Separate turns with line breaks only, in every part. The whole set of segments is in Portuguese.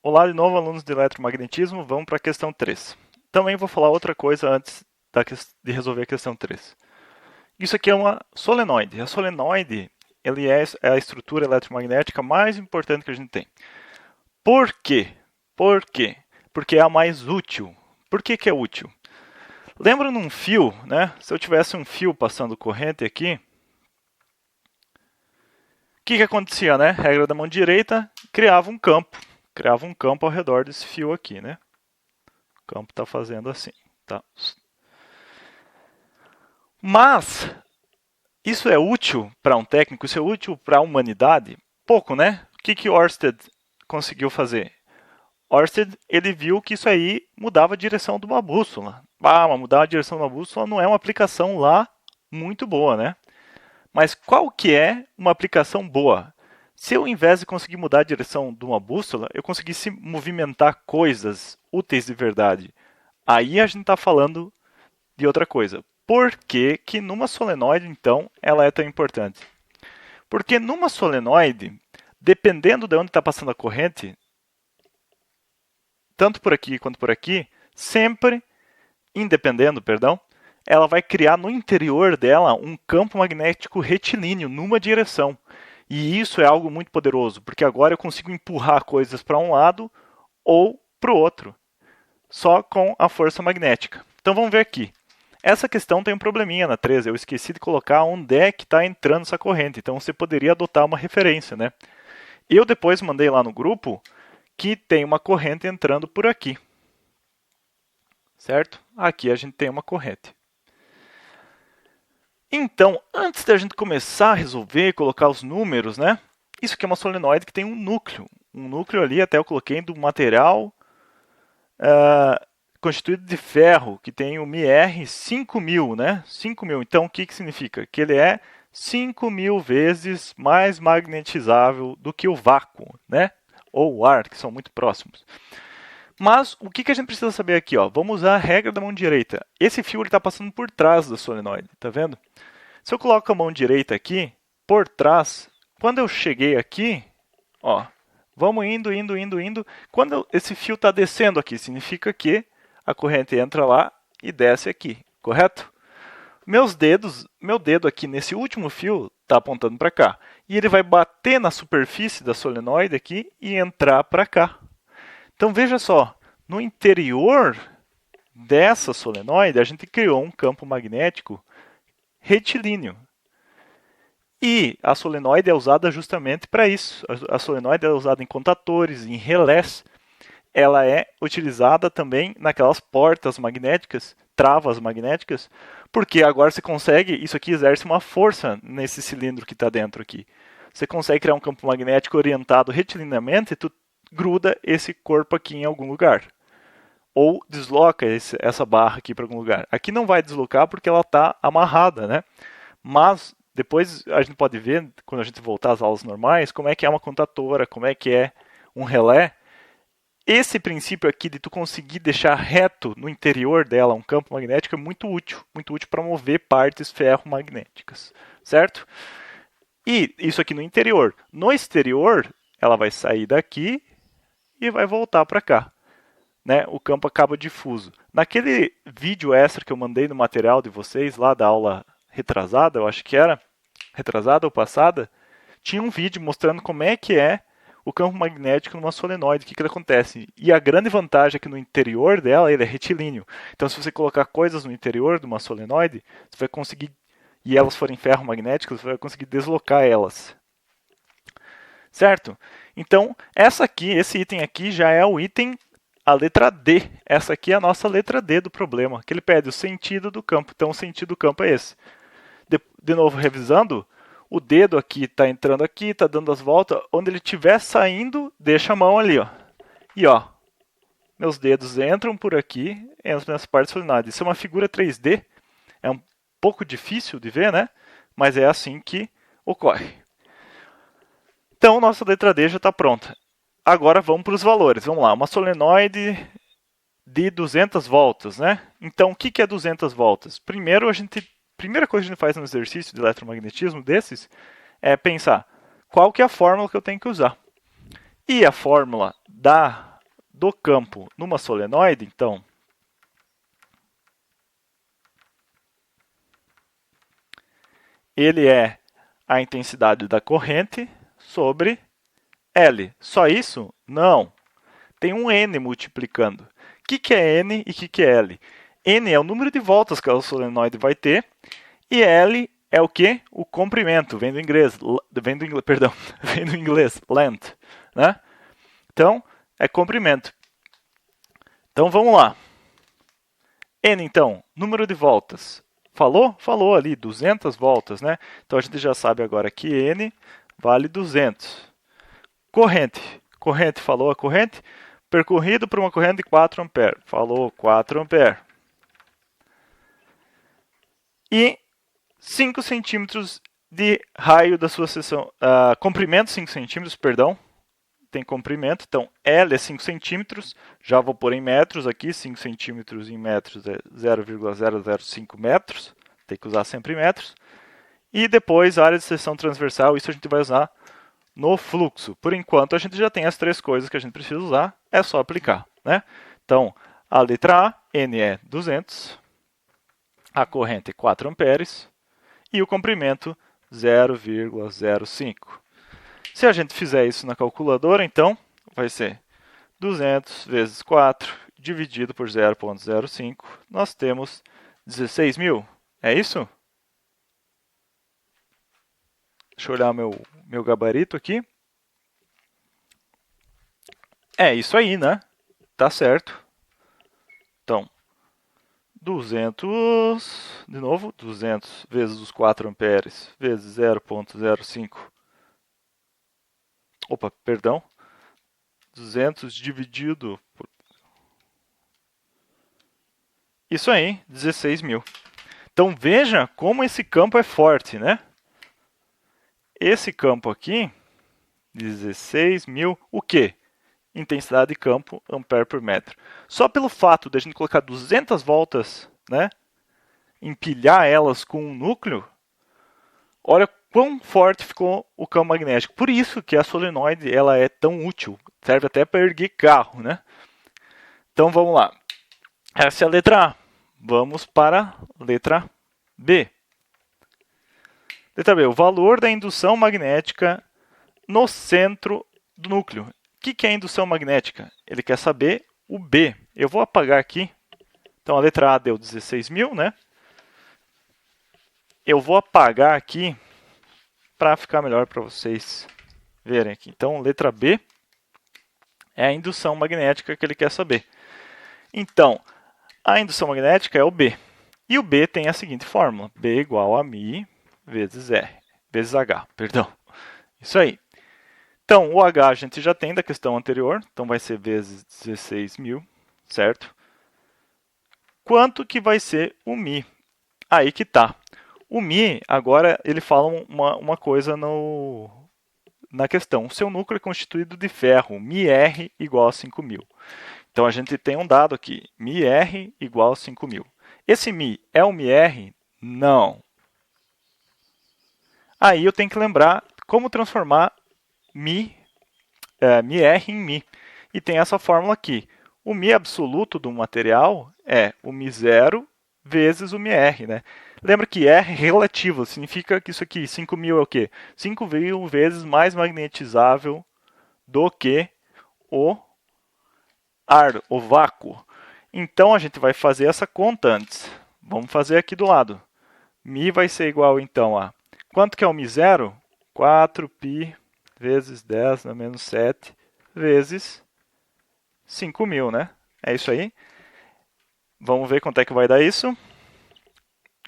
Olá de novo, alunos de eletromagnetismo, vamos para a questão 3. Também vou falar outra coisa antes de resolver a questão 3. Isso aqui é uma solenoide. A solenoide ele é a estrutura eletromagnética mais importante que a gente tem. Por quê? Por quê? Porque é a mais útil. Por que é útil? Lembra num fio, né? Se eu tivesse um fio passando corrente aqui, o que acontecia, né? Regra da mão direita, criava um campo ao redor desse fio aqui, né? O campo está fazendo assim, tá? Mas isso é útil para um técnico? Isso é útil para a humanidade? Pouco, né? O que Ørsted conseguiu fazer? Ørsted ele viu que isso aí mudava a direção de uma bússola. Mas mudar a direção de uma bússola não é uma aplicação lá muito boa, né? Mas qual que é uma aplicação boa? Se eu, ao invés de conseguir mudar a direção de uma bússola, eu conseguisse movimentar coisas úteis de verdade, aí a gente está falando de outra coisa. Por que que numa solenoide, então, ela é tão importante? Porque numa solenoide, dependendo de onde está passando a corrente, tanto por aqui quanto por aqui, sempre, independendo, perdão, ela vai criar no interior dela um campo magnético retilíneo numa direção. E isso é algo muito poderoso, porque agora eu consigo empurrar coisas para um lado ou para o outro, só com a força magnética. Então vamos ver aqui. Essa questão tem um probleminha na 13, eu esqueci de colocar onde é que está entrando essa corrente, então você poderia adotar uma referência, né? Eu depois mandei lá no grupo que tem uma corrente entrando por aqui, certo? Aqui a gente tem uma corrente. Então, antes da gente começar a resolver, colocar os números, né? Isso aqui é uma solenoide que tem um núcleo. Um núcleo ali, até eu coloquei do material constituído de ferro, que tem o MIR 5000, né? 5000. Então, o que significa? Que ele é 5000 vezes mais magnetizável do que o vácuo, né? Ou o ar, que são muito próximos. Mas o que a gente precisa saber aqui? Ó? Vamos usar a regra da mão direita. Esse fio está passando por trás da solenoide, tá vendo? Se eu coloco a mão direita aqui, por trás, quando eu cheguei aqui, ó, vamos indo, indo, indo, indo. Quando esse fio está descendo aqui, significa que a corrente entra lá e desce aqui, correto? Meu dedo aqui nesse último fio está apontando para cá. E ele vai bater na superfície da solenoide aqui e entrar para cá. Então veja só, no interior dessa solenoide a gente criou um campo magnético retilíneo. E a solenoide é usada justamente para isso. A solenoide é usada em contatores, em relés. Ela é utilizada também naquelas portas magnéticas, travas magnéticas, porque agora você consegue, isso aqui exerce uma força nesse cilindro que está dentro aqui. Você consegue criar um campo magnético orientado retilinamente e tu gruda esse corpo aqui em algum lugar. Ou desloca essa barra aqui para algum lugar. Aqui não vai deslocar porque ela está amarrada, né? Mas depois a gente pode ver, quando a gente voltar às aulas normais, como é que é uma contatora, como é que é um relé. Esse princípio aqui de tu conseguir deixar reto no interior dela um campo magnético é muito útil para mover partes ferromagnéticas, certo? E isso aqui no interior. No exterior, ela vai sair daqui e vai voltar para cá. Né? O campo acaba difuso. Naquele vídeo extra que eu mandei no material de vocês, lá da aula retrasada, eu acho que era, retrasada ou passada, tinha um vídeo mostrando como é que é o campo magnético numa solenoide, o que acontece. E a grande vantagem é que no interior dela ele é retilíneo. Então se você colocar coisas no interior de uma solenoide, você vai conseguir, e elas forem ferromagnéticas, você vai conseguir deslocar elas. Certo? Então, esse item aqui já é o item, a letra D. Essa aqui é a nossa letra D do problema, que ele pede o sentido do campo. Então, o sentido do campo é esse. De novo, revisando, o dedo aqui está entrando aqui, está dando as voltas. Onde ele estiver saindo, deixa a mão ali. Ó. E ó, meus dedos entram por aqui, entram nessa parte solenoide. Isso é uma figura 3D. É um pouco difícil de ver, né? Mas é assim que ocorre. Então, nossa letra D já está pronta. Agora vamos para os valores. Vamos lá, uma solenoide de 200 voltas, né? Então, o que é 200 voltas? Primeira coisa que a gente faz no exercício de eletromagnetismo desses é pensar qual que é a fórmula que eu tenho que usar. E a fórmula da do campo numa solenoide, então, ele é a intensidade da corrente sobre L. Só isso? Não. Tem um N multiplicando. O que é N e o que é L? N é o número de voltas que a solenoide vai ter e L é o que? O comprimento, vem do inglês, vem do inglês, length, né? Então, é comprimento. Então, vamos lá. N, então, número de voltas. Falou? Falou ali, 200 voltas, né? Então, a gente já sabe agora que N vale 200. Corrente. Corrente, falou a corrente? Percorrido por uma corrente de 4 amperes. Falou, 4 amperes. E 5 centímetros de raio da sua seção. Comprimento 5 centímetros, perdão. Tem comprimento, então L é 5 centímetros. Já vou pôr em metros aqui. 5 centímetros em metros é 0,005 metros. Tem que usar sempre metros. E depois a área de seção transversal, isso a gente vai usar no fluxo. Por enquanto, a gente já tem as três coisas que a gente precisa usar, é só aplicar, né? Então, a letra A, N é 200, a corrente é 4 amperes e o comprimento 0,05. Se a gente fizer isso na calculadora, então, vai ser 200 vezes 4 dividido por 0,05, nós temos 16.000. É isso? Deixa eu olhar meu gabarito aqui. É isso aí, né? Tá certo. Então, 200, de novo, 200 vezes os 4 amperes, vezes 0,05. Opa, perdão. 200 dividido por... Isso aí, 16.000. Então, veja como esse campo é forte, né? Esse campo aqui, 16.000, o quê? Intensidade de campo, ampere por metro. Só pelo fato de a gente colocar 200 voltas, né, empilhar elas com um núcleo, olha quão forte ficou o campo magnético. Por isso que a solenoide ela é tão útil, serve até para erguer carro, né? Então vamos lá. Essa é a letra A. Vamos para a letra B. Letra B, o valor da indução magnética no centro do núcleo. O que é indução magnética? Ele quer saber o B. Eu vou apagar aqui. Então, a letra A deu 16.000, né? Eu vou apagar aqui para ficar melhor para vocês verem aqui. Então, letra B é a indução magnética que ele quer saber. Então, a indução magnética é o B. E o B tem a seguinte fórmula. B igual a μ vezes R. Vezes H, perdão. Isso aí. Então, o H a gente já tem da questão anterior, então vai ser vezes 16.000, certo? Quanto que vai ser o μ? Aí que tá. O μ, agora, ele fala uma coisa na questão. O seu núcleo é constituído de ferro, μr igual a 5.000. Então, a gente tem um dado aqui, μr igual a 5.000. Esse μ é o μr? Não. Aí eu tenho que lembrar como transformar μr em μ. E tem essa fórmula aqui. O μ absoluto do material é o μ0 vezes o μr, né? Lembra que R é relativo, significa que isso aqui, 5.000 é o quê? 5.000 vezes mais magnetizável do que o ar, o vácuo. Então, a gente vai fazer essa conta antes. Vamos fazer aqui do lado. μ vai ser igual, então, a... Quanto que é o μ0? 4π vezes 10 na menos 7 vezes 5.000, né? É isso aí. Vamos ver quanto é que vai dar isso.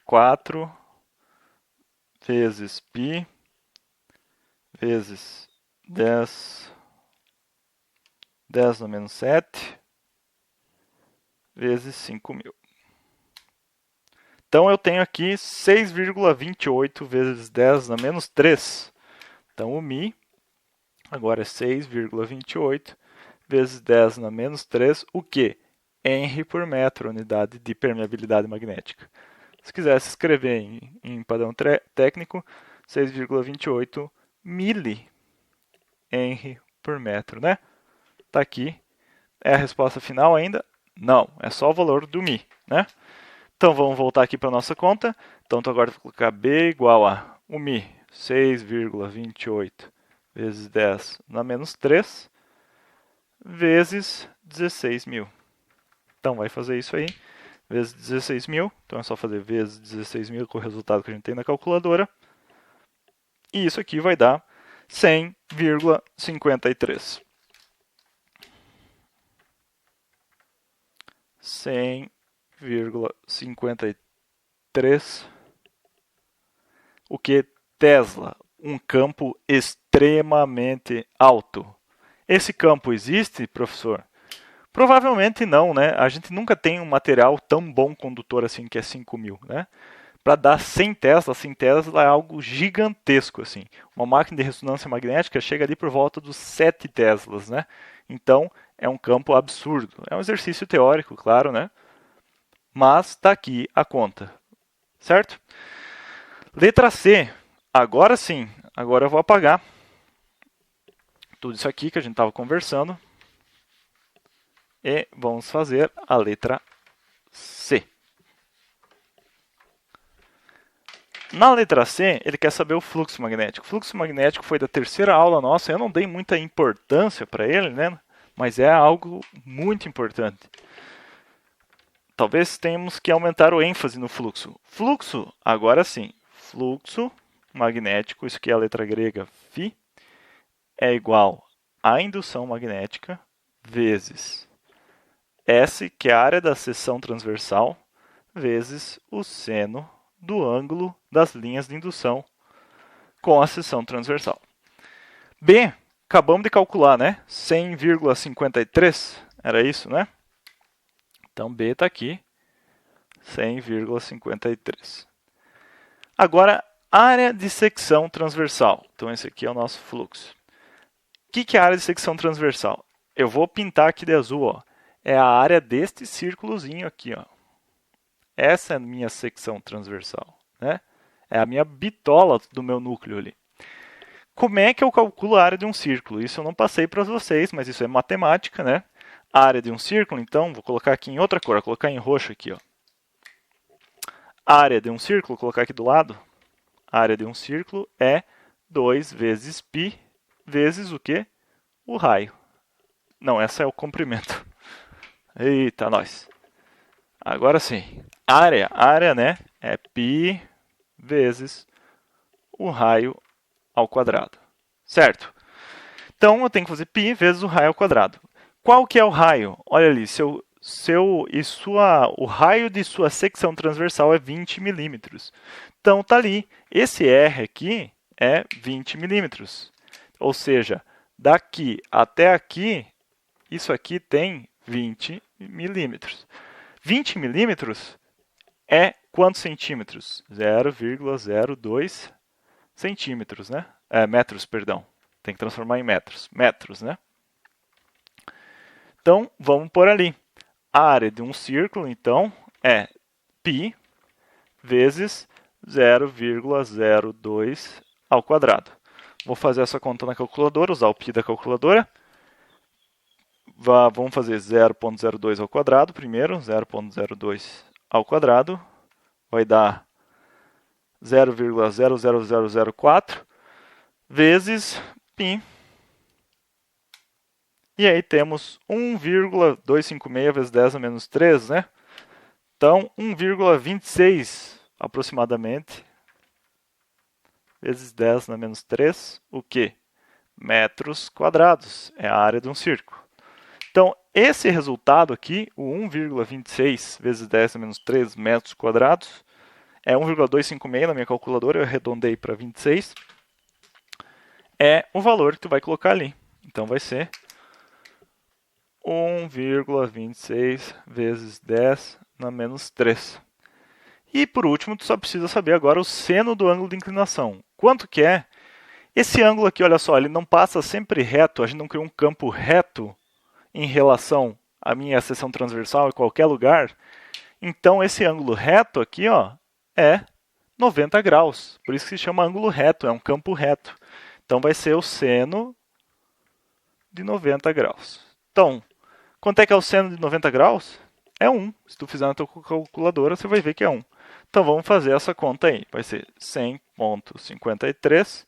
4 vezes π vezes 10 na menos 7 vezes 5.000. Então, eu tenho aqui 6,28 vezes 10 na menos 3. Então, o μ agora é 6,28 vezes 10 na menos 3, o que? Henry por metro, unidade de permeabilidade magnética. Se quisesse escrever em padrão técnico, 6,28 mili Henry por metro, né? Está aqui É a resposta final ainda? Não, é só o valor do Mi, né? Então vamos voltar aqui para a nossa conta. Então agora eu vou colocar B igual a o Mi, 6,28 vezes 10 na menos 3, vezes 16 mil. Então vai fazer isso aí, vezes 16 mil. Então é só fazer vezes 16 mil com o resultado que a gente tem na calculadora. E isso aqui vai dar 100,53. 100,53. O que Tesla? Um campo extremamente alto. Esse campo existe, professor? Provavelmente não, né? A gente nunca tem um material tão bom condutor assim, que é 5.000, né? Para dar 100 Tesla é algo gigantesco, assim. Uma máquina de ressonância magnética chega ali por volta dos 7 Teslas, né? Então, é um campo absurdo. É um exercício teórico, claro, né? Mas está aqui a conta, certo? Letra C. Agora sim, agora eu vou apagar tudo isso aqui que a gente estava conversando. E vamos fazer a letra C. Na letra C, ele quer saber o fluxo magnético. O fluxo magnético foi da terceira aula nossa, eu não dei muita importância para ele, né? Mas é algo muito importante. Talvez tenhamos que aumentar o ênfase no fluxo. Fluxo, agora sim, fluxo magnético, isso aqui é a letra grega φ, é igual a indução magnética vezes S, que é a área da seção transversal, vezes o seno do ângulo das linhas de indução com a seção transversal. B, acabamos de calcular, né? 100,53, era isso, né? Então, B está aqui, 100,53. Agora, área de secção transversal. Então, esse aqui é o nosso fluxo. O que é a área de secção transversal? Eu vou pintar aqui de azul, ó. É a área deste círculozinho aqui, ó. Essa é a minha secção transversal, né? É a minha bitola do meu núcleo ali. Como é que eu calculo a área de um círculo? Isso eu não passei para vocês, mas isso é matemática, né? A área de um círculo, então, vou colocar aqui em outra cor, vou colocar em roxo aqui, ó. A área de um círculo, vou colocar aqui do lado. A área de um círculo é 2 vezes π vezes o quê? O raio. Não, essa é o comprimento. Eita, nós. Agora sim. Área, né? É π vezes o raio ao quadrado. Certo? Então, eu tenho que fazer π vezes o raio ao quadrado. Qual que é o raio? Olha ali, o raio de sua secção transversal é 20 milímetros. Então, está ali. Esse R aqui é 20 milímetros. Ou seja, daqui até aqui, isso aqui tem 20 milímetros. 20 milímetros é quantos centímetros? 0,02 centímetros, né? Metros, perdão. Tem que transformar em metros. Metros, né? Então, vamos por ali. A área de um círculo, então, é π vezes 0,02 ao quadrado. Vou fazer essa conta na calculadora, usar o π da calculadora. Vamos fazer 0,02 ao quadrado primeiro. 0,02 ao quadrado vai dar 0,00004 vezes π. E aí temos 1,256 vezes 10 a menos 3, né? Então, 1,26 aproximadamente vezes 10 na menos 3, o quê? Metros quadrados, é a área de um círculo. Então, esse resultado aqui, o 1,26 vezes 10 a menos 3 metros quadrados, é 1,256 na minha calculadora, eu arredondei para 26, é o valor que tu vai colocar ali. Então, vai ser 1,26 vezes 10 na menos 3. E por último, tu só precisa saber agora o seno do ângulo de inclinação. Quanto que é? Esse ângulo aqui, olha só, ele não passa sempre reto, a gente não criou um campo reto em relação à minha seção transversal em qualquer lugar. Então, esse ângulo reto aqui, ó, é 90 graus. Por isso que se chama ângulo reto, é um campo reto. Então, vai ser o seno de 90 graus. Então, Quanto é que é o seno de 90 graus? É 1. Se tu fizer na tua calculadora, você vai ver que é 1. Então vamos fazer essa conta aí. Vai ser 100,53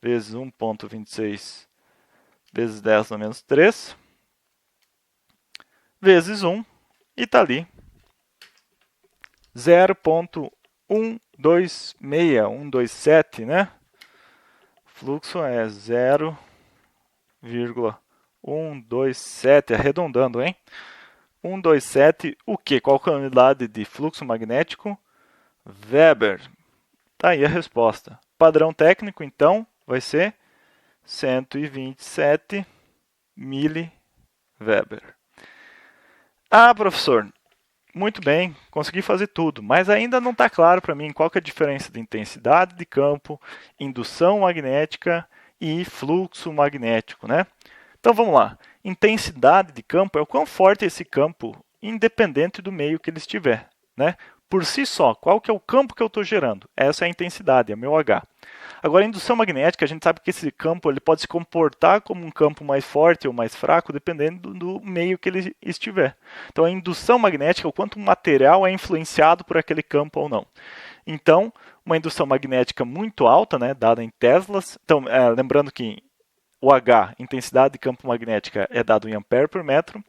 vezes 1,26 vezes 10 a menos 3 vezes 1. E está ali 0,126, né? Fluxo é 0,127, arredondando, hein? 127, o quê? Qual é a unidade de fluxo magnético? Weber. Tá aí a resposta. Padrão técnico, então, vai ser 127 mW. Ah, professor, muito bem, consegui fazer tudo, mas ainda não está claro para mim qual que é a diferença de intensidade de campo, indução magnética e fluxo magnético, né? Então vamos lá. Intensidade de campo é o quão forte é esse campo, independente do meio que ele estiver, né? Por si só, qual que é o campo que eu estou gerando? Essa é a intensidade, é o meu H. Agora, a indução magnética, a gente sabe que esse campo ele pode se comportar como um campo mais forte ou mais fraco, dependendo do meio que ele estiver. Então, a indução magnética é o quanto o material é influenciado por aquele campo ou não. Então, uma indução magnética muito alta, né, dada em teslas. Então, lembrando que o H, intensidade de campo magnética, é dado em ampere por metro.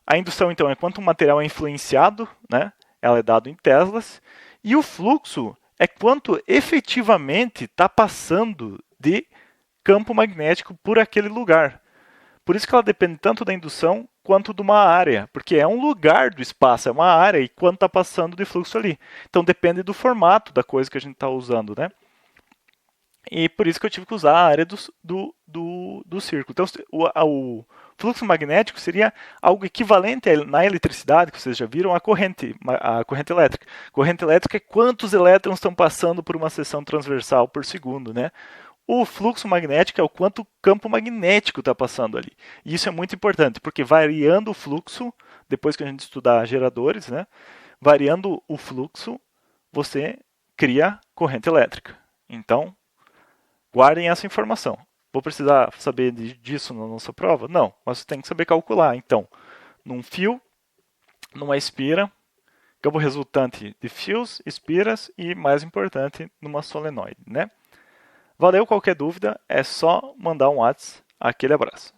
A indução, então, é quanto o material é influenciado, né? Ela é dado em teslas. E o fluxo é quanto efetivamente está passando de campo magnético por aquele lugar. Por isso que ela depende tanto da indução quanto de uma área, porque é um lugar do espaço, é uma área, e quanto está passando de fluxo ali. Então depende do formato da coisa que a gente está usando, né? E por isso que eu tive que usar a área do círculo. Então, o fluxo magnético seria algo equivalente na eletricidade, que vocês já viram, à corrente elétrica. Corrente elétrica é quantos elétrons estão passando por uma seção transversal por segundo, né? O fluxo magnético é o quanto o campo magnético está passando ali. E isso é muito importante, porque variando o fluxo, depois que a gente estudar geradores, né? Variando o fluxo, você cria corrente elétrica. Então, guardem essa informação. Vou precisar saber disso na nossa prova? Não, mas você tem que saber calcular. Então, num fio, numa espira, campo resultante de fios, espiras e, mais importante, numa solenoide, né? Valeu, qualquer dúvida é só mandar um WhatsApp. Aquele abraço.